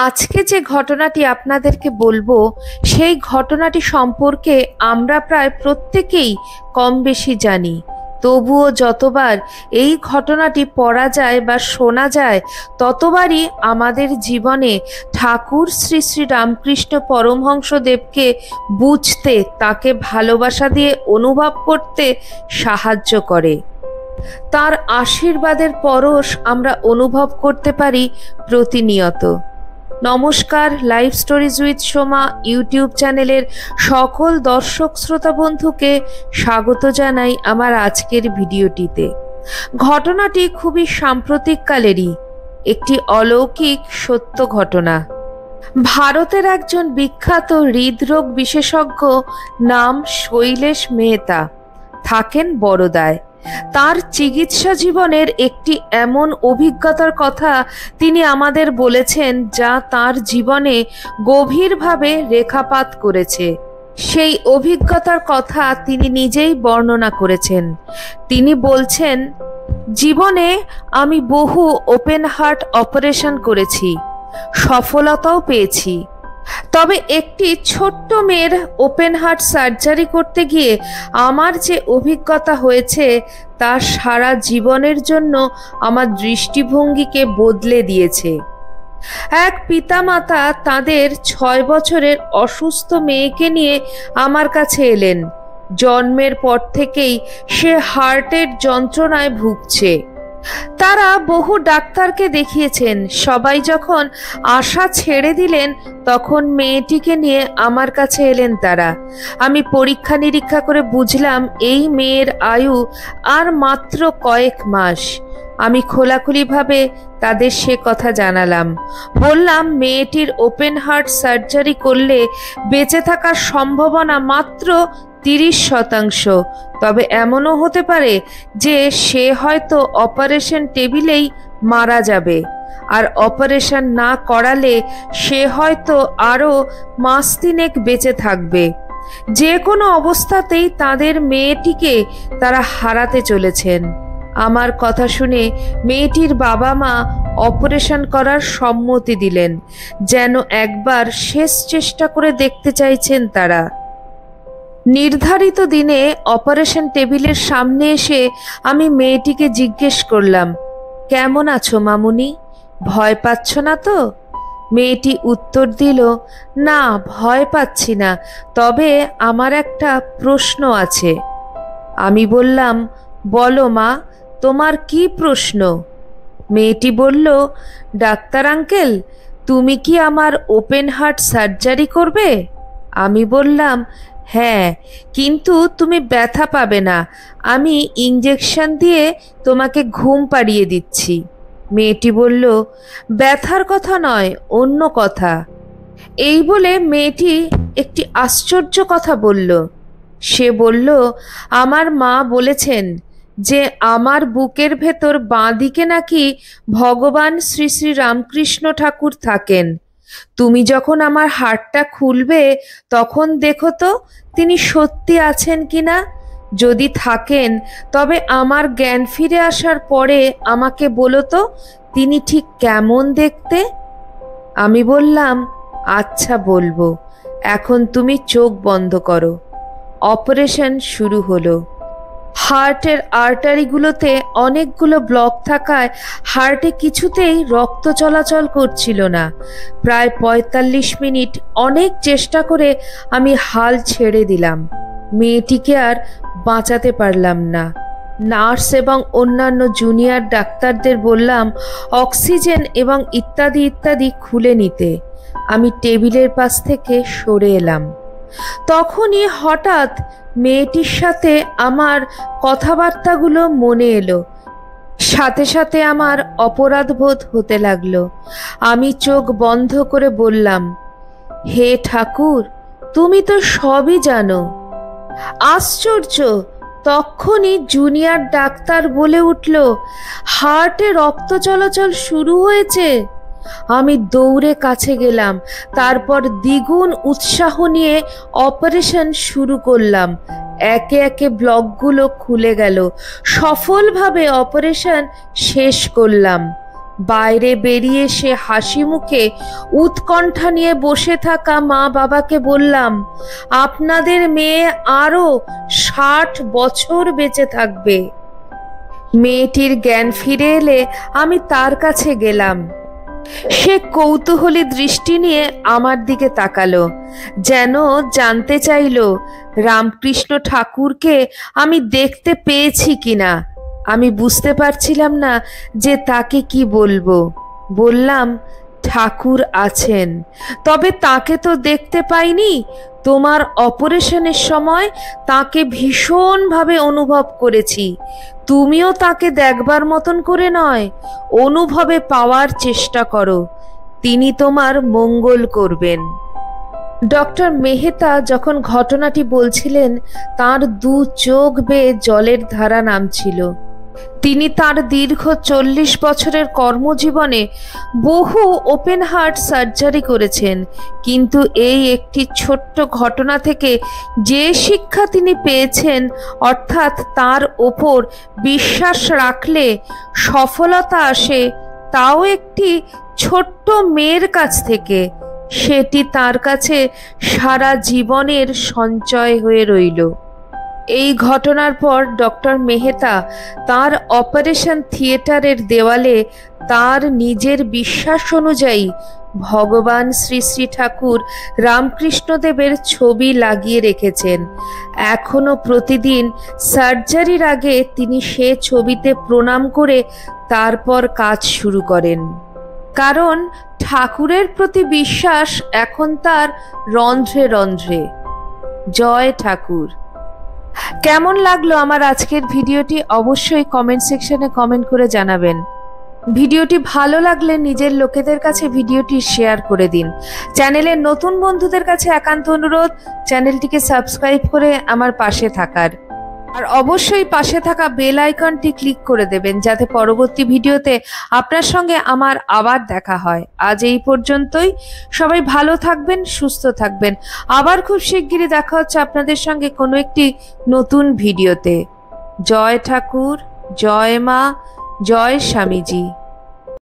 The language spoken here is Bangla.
আজকে যে ঘটনাটি আপনাদেরকে বলবো সেই ঘটনাটি সম্পর্কে আমরা প্রায় প্রত্যেকেই কম বেশি জানি। তবুও যতবার এই ঘটনাটি পড়া যায় বা শোনা যায় ততবারই আমাদের জীবনে ঠাকুর শ্রী শ্রী রামকৃষ্ণ পরমহংসদেবকে বুঝতে, তাকে ভালোবাসা দিয়ে অনুভব করতে সাহায্য করে। তার আশীর্বাদের পরশ আমরা অনুভব করতে পারি প্রতিনিয়ত। নমস্কার, live stories with Soma YouTube চ্যানেলের সকল দর্শক শ্রোতা বন্ধুকে স্বাগত জানাই আমার আজকের ভিডিওটিতে। ঘটনাটি খুবই সাম্প্রতিককালেরই একটি অলৌকিক সত্য ঘটনা। ভারতের একজন বিখ্যাত হৃদরোগ বিশেষজ্ঞ নাম শৈলেশ মেহতা থাকেন বরোদায়। তার চিকিৎসা জীবনের একটি এমন অভিজ্ঞতার কথা তিনি আমাদের বলেছেন যা তার জীবনে গভীরভাবে রেখাপাত করেছে। সেই অভিজ্ঞতার কথা তিনি নিজেই বর্ণনা করেছেন। তিনি বলছেন, জীবনে আমি বহু ওপেন হার্ট অপারেশন করেছি, সফলতাও পেয়েছি। তবে একটি ছোট্ট মেয়ের ওপেন হার্ট সার্জারি করতে গিয়ে আমার যে অভিজ্ঞতা হয়েছে তা সারা জীবনের জন্য আমার দৃষ্টিভঙ্গিকে বদলে দিয়েছে। এক পিতামাতা তাদের 6 বছরের অসুস্থ মেয়েকে নিয়ে আমার কাছে এলেন। জন্মের পর থেকেই সে হার্টের যন্ত্রণায় ভুগছে। তারা বহু ডাক্তারকে দেখিয়েছেন। সবাই যখন আশা ছেড়ে দিলেন তখন মেয়েটিকে নিয়ে আমার কাছে এলেন তারা। আমি পরীক্ষা নিরীক্ষা করে বুঝলাম এই মেয়ের আয়ু আর মাত্র কয়েক মাস। আমি খোলাখুলিভাবে তাদের সে কথা জানালাম। বললাম মেয়েটির ওপেন হার্ট সার্জারি করলে বেঁচে থাকার সম্ভাবনা মাত্র 30%। তবে এমনও হতে পারে যে সে হয়তো অপারেশন টেবিলেই মারা যাবে, আর অপারেশন না করালে সে হয়তো আরও মাস 3 বেঁচে থাকবে। যে কোনো অবস্থাতেই তাদের মেয়েটিকে তারা হারাতে চলেছেন। আমার কথা শুনে মেয়েটির বাবা মা অপারেশন করার সম্মতি দিলেন, যেন একবার শেষ চেষ্টা করে দেখতে চাইছেন তারা। নির্ধারিত দিনে অপারেশন টেবিলের সামনে এসে আমি মেয়েটিকে জিজ্ঞেস করলাম, কেমন আছো মামুনি? ভয় পাচ্ছ না তো? মেয়েটি উত্তর দিল, না ভয় পাচ্ছি না, তবে আমার একটা প্রশ্ন আছে। আমি বললাম, বলো মা, তোমার কি প্রশ্ন? মেয়েটি বলল, ডাক্তার আঙ্কেল, তুমি কি আমার ওপেন হার্ট সার্জারি করবে? আমি বললাম, হ্যাঁ, কিন্তু তুমি ব্যথা পাবে না, আমি ইঞ্জেকশন দিয়ে তোমাকে ঘুম পাড়িয়ে দিচ্ছি। মেয়েটি বলল, ব্যথার কথা নয়, অন্য কথা। এই বলে মেয়েটি একটি আশ্চর্য কথা বলল। সে বলল, আমার মা বলেছেন যে আমার বুকের ভেতর বাঁ দিকে নাকি ভগবান শ্রী শ্রী রামকৃষ্ণ ঠাকুর থাকেন। তুমি যখন আমার হাড়টা খুলবে তখন দেখো তো তিনি সত্যি আছেন কিনা। যদি থাকেন তবে আমার জ্ঞান ফিরে আসার পরে আমাকে বলো তো তিনি ঠিক কেমন দেখতে। আমি বললাম, আচ্ছা বলবো, এখন তুমি চোখ বন্ধ করো। অপারেশন শুরু হলো। হার্টের আর্টারিগুলোতে অনেকগুলো ব্লক থাকায় হার্টে কিছুতেই রক্ত চলাচল করছিল না। প্রায় 45 মিনিট অনেক চেষ্টা করে আমি হাল ছেড়ে দিলাম। মেয়েটিকে আর বাঁচাতে পারলাম না। নার্স এবং অন্যান্য জুনিয়র ডাক্তারদের বললাম অক্সিজেন এবং ইত্যাদি ইত্যাদি খুলে নিতে। আমি টেবিলের পাশ থেকে সরে এলাম। তখনই হঠাৎ মেয়েটির সাথে আমার কথাবার্তাগুলো মনে এলো। সাথে সাথে আমার অপরাধবোধ হতে লাগলো। আমি চোখ বন্ধ করে বললাম, হে ঠাকুর, তুমি তো সবই জানো। আশ্চর্য! তখনই জুনিয়র ডাক্তার বলে উঠল, হার্টে রক্ত চলাচল শুরু হয়েছে। আমি দৌড়ে কাছে গেলাম, তারপর দ্বিগুণ উৎসাহ নিয়ে অপারেশন শুরু করলাম। একে একে ব্লকগুলো খুলে গেল। সফলভাবে অপারেশন শেষ করলাম। বাইরে বেরিয়ে সে হাসি মুখে উৎকণ্ঠা নিয়ে বসে থাকা মা বাবাকে বললাম, আপনাদের মেয়ে আরো 60 বছর বেঁচে থাকবে। মেয়েটির জ্ঞান ফিরে এলে আমি তার কাছে গেলাম। সে কৌতূহলী দৃষ্টি নিয়ে আমার দিকে তাকালো, যেন জানতে চাইল রামকৃষ্ণ ঠাকুরকে আমি দেখতে পেয়েছি কিনা। আমি বুঝতে পারছিলাম না যে তাকে কি বলবো। বললাম, ঠাকুর আছেন, তবে তাকে তো দেখতে পাইনি। তোমার অপারেশনের সময় তাকে ভীষণভাবে অনুভব করেছি। তুমিও তাকে দেখবার মতন করে নয়, অনুভবে পাওয়ার চেষ্টা করো, তিনি তোমার মঙ্গল করবেন। ডক্টর মেহতা যখন ঘটনাটি বলছিলেন, তার 2 চোখ বেয়ে জলের ধারা নামছিল। তিনি তার দীর্ঘ 40 বছরের কর্মজীবনে বহু ওপেন হার্ট সার্জারি করেছেন, কিন্তু এই একটি ছোট্ট ঘটনা থেকে যে শিক্ষা তিনি পেয়েছেন, অর্থাৎ তার ওপর বিশ্বাস রাখলে সফলতা আসে, তাও একটি ছোট্ট মেয়ের কাছ থেকে, সেটি তার কাছে সারা জীবনের সঞ্চয় হয়ে রইল। এই ঘটনার পর ডক্টর মেহতা তার অপারেশন থিয়েটারের দেওয়ালে তার নিজের বিশ্বাস অনুযায়ী ভগবান শ্রী শ্রী ঠাকুর রামকৃষ্ণদেবের ছবি লাগিয়ে রেখেছেন। এখনো প্রতিদিন সার্জারির আগে তিনি সে ছবিতে প্রণাম করে তারপর কাজ শুরু করেন, কারণ ঠাকুরের প্রতি বিশ্বাস এখন তার রন্ধ্রে রন্ধ্রে। জয় ঠাকুর। কেমন লাগলো আমার আজকের ভিডিওটি অবশ্যই কমেন্ট সেকশনে কমেন্ট করে জানাবেন। ভিডিওটি ভালো লাগলে নিজের লোকেদের কাছে ভিডিওটি শেয়ার করে দিন। চ্যানেলের নতুন বন্ধুদের কাছে একান্ত অনুরোধ, চ্যানেলটিকে সাবস্ক্রাইব করে আমার পাশে থাকার, আর অবশ্যই পাশে থাকা বেল আইকনটি ক্লিক করে দেবেন, যাতে পরবর্তী ভিডিওতে আপনার সঙ্গে আমার আবার দেখা হয়। আজ এই পর্যন্তই। সবাই ভালো থাকবেন, সুস্থ থাকবেন। আবার খুব শিগগিরই দেখা হচ্ছে আপনাদের সঙ্গে কোনো একটি নতুন ভিডিওতে। জয় ঠাকুর, জয় মা, জয় স্বামীজি।